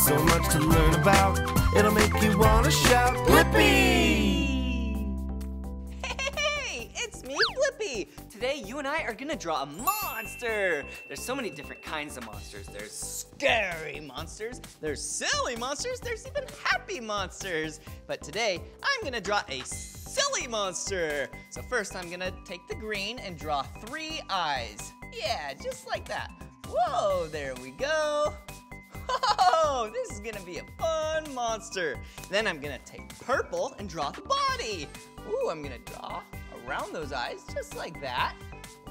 So much to learn about, it'll make you wanna shout, Blippi! Hey, it's me, Blippi! Today, you and I are gonna draw a monster! There's so many different kinds of monsters. There's scary monsters, there's silly monsters, there's even happy monsters. But today, I'm gonna draw a silly monster. So first, I'm gonna take the green and draw 3 eyes. Yeah, just like that. Whoa, there we go. Whoa, this is gonna be a fun monster. Then I'm gonna take purple and draw the body. Ooh, I'm gonna draw around those eyes, just like that.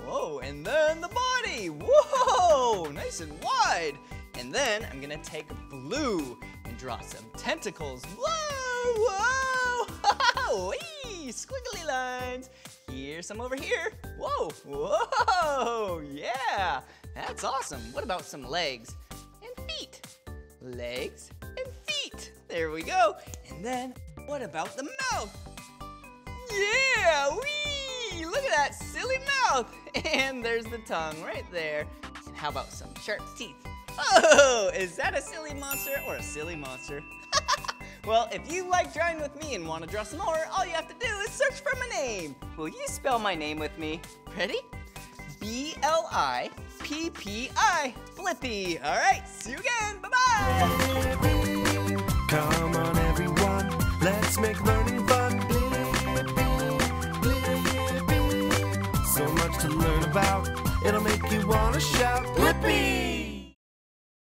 Whoa, and then the body. Whoa, nice and wide. And then I'm gonna take blue and draw some tentacles. Whoa, whoa, wee, squiggly lines. Here's some over here. Whoa, whoa, yeah, that's awesome. What about some legs and feet? Legs and feet. There we go. And then what about the mouth? Yeah, wee! Look at that silly mouth. And there's the tongue right there. And how about some sharp teeth? Oh, is that a silly monster or a silly monster? Well, if you like drawing with me and want to draw some more, all you have to do is search for my name. Will you spell my name with me? Ready? B-L-I-P-P-I. Blippi. All right, see you again. Bye-bye. Come on, everyone, let's make learning fun. So much to learn about, it'll make you wanna shout, Blippi!